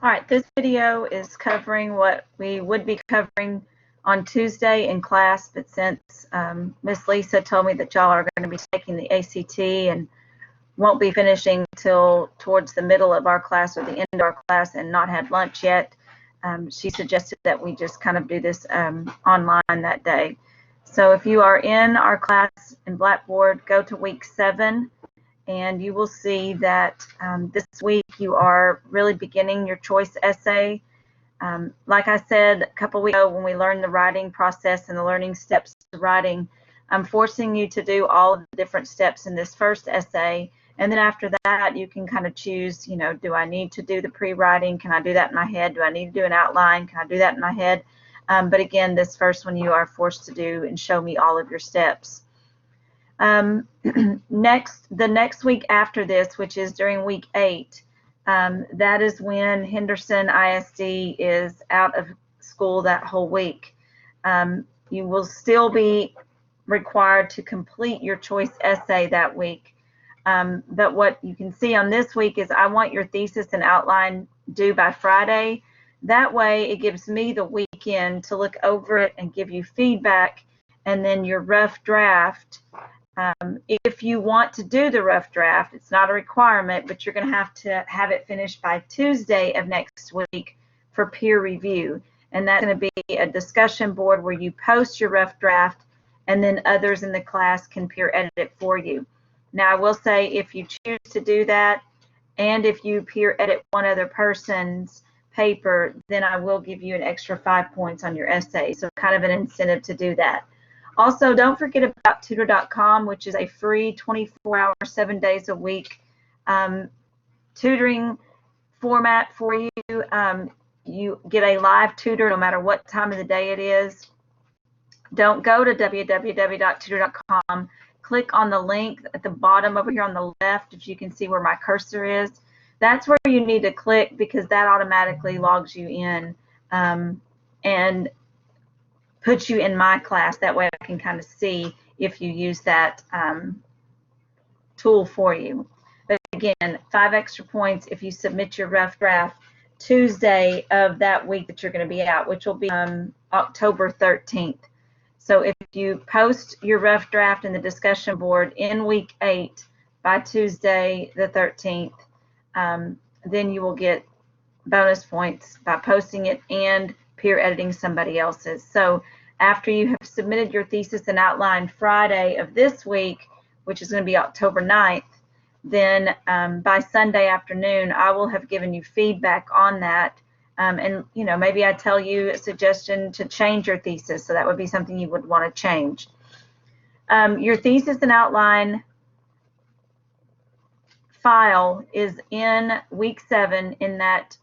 All right, this video is covering what we would be covering on Tuesday in class, but since Miss Lisa told me that y'all are going to be taking the ACT and won't be finishing till towards the middle of our class or the end of our class and not had lunch yet, she suggested that we just kind of do this online that day. So if you are in our class in Blackboard, go to week 7. And you will see that this week you are really beginning your choice essay. Like I said a couple weeks ago when we learned the writing process and the learning steps to writing, I'm forcing you to do all of the different steps in this first essay. And then after that, you can kind of choose, you know, do I need to do the pre-writing? Can I do that in my head? Do I need to do an outline? Can I do that in my head? But again, this first one you are forced to do and show me all of your steps. The next week after this, which is during week 8, that is when Henderson ISD is out of school that whole week. You will still be required to complete your choice essay that week. But what you can see on this week is I want your thesis and outline due by Friday. That way it gives me the weekend to look over it and give you feedback, and then your rough draft. If you want to do the rough draft, it's not a requirement, but you're going to have it finished by Tuesday of next week for peer review. And that's going to be a discussion board where you post your rough draft and then others in the class can peer edit it for you. Now, I will say if you choose to do that and if you peer edit one other person's paper, then I will give you an extra 5 points on your essay. So kind of an incentive to do that. Also, don't forget about tutor.com, which is a free 24-hour, 7 days a week tutoring format for you. You get a live tutor no matter what time of the day it is. Don't go to www.tutor.com. Click on the link at the bottom over here on the left, if you can see where my cursor is. That's where you need to click because that automatically logs you in and puts you in my class. That way I can kind of see if you use that tool for you. But again, 5 extra points if you submit your rough draft Tuesday of that week that you're going to be out, which will be October 13th. So if you post your rough draft in the discussion board in week 8 by Tuesday the 13th, then you will get bonus points by posting it and peer editing somebody else's. So after you have submitted your thesis and outline Friday of this week, which is going to be October 9th, then by Sunday afternoon, I will have given you feedback on that. And, you know, maybe I tell you a suggestion to change your thesis. So that would be something you would want to change. Your thesis and outline file is in week 7 in that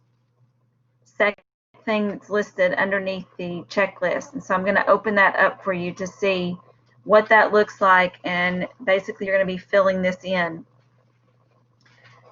second thing that's listed underneath the checklist. And so I'm going to open that up for you to see what that looks like, and basically you're going to be filling this in.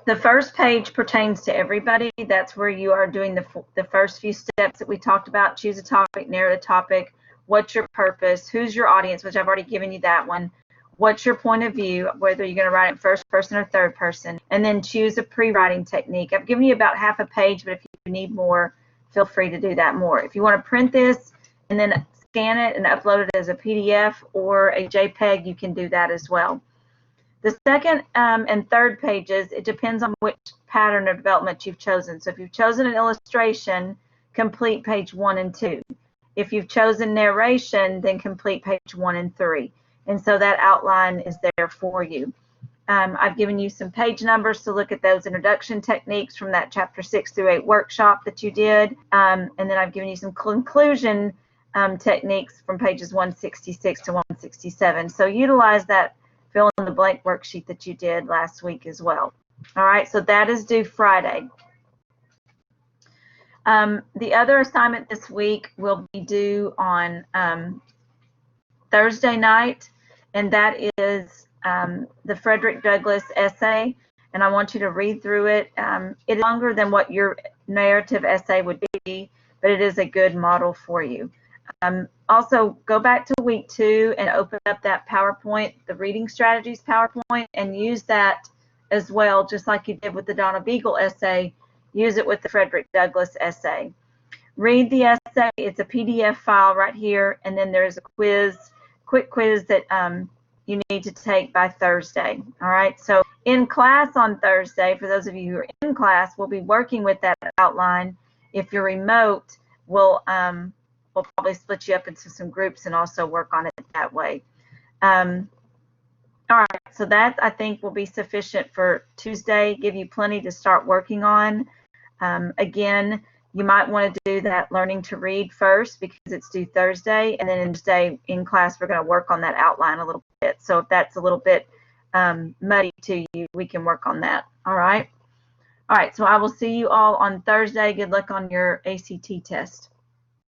The first page pertains to everybody. That's where you are doing the first few steps that we talked about. Choose a topic, narrow the topic, what's your purpose, who's your audience, which I've already given you that one, what's your point of view, whether you're going to write it first person or third person, and then choose a pre-writing technique. I've given you about half a page, but if you need more, feel free to do that more. If you want to print this and then scan it and upload it as a PDF or a JPEG, you can do that as well. The second and third pages, it depends on which pattern of development you've chosen. So if you've chosen an illustration, complete page 1 and 2. If you've chosen narration, then complete page 1 and 3. And so that outline is there for you. I've given you some page numbers to look at those introduction techniques from that chapter 6 through 8 workshop that you did. And then I've given you some conclusion techniques from pages 166 to 167. So utilize that fill in the blank worksheet that you did last week as well. All right, so that is due Friday. The other assignment this week will be due on Thursday night, and that is the Frederick Douglass essay, and I want you to read through it. It is longer than what your narrative essay would be, but it is a good model for you. Also, go back to week 2 and open up that PowerPoint, the reading strategies PowerPoint, and use that as well, just like you did with the Donna Beagle essay. use it with the Frederick Douglass essay. Read the essay. It's a PDF file right here, and then there's a quick quiz that you need to take by Thursday. All right, so in class on Thursday, for those of you who are in class, we'll be working with that outline. If you're remote, we'll probably split you up into some groups and also work on it that way. All right, so that I think will be sufficient for Tuesday, give you plenty to start working on. Again, you might want to do that learning to read first because it's due Thursday, and then Thursday in class we're going to work on that outline a little bit. So if that's a little bit muddy to you, we can work on that. All right. All right, so I will see you all on Thursday. Good luck on your ACT test.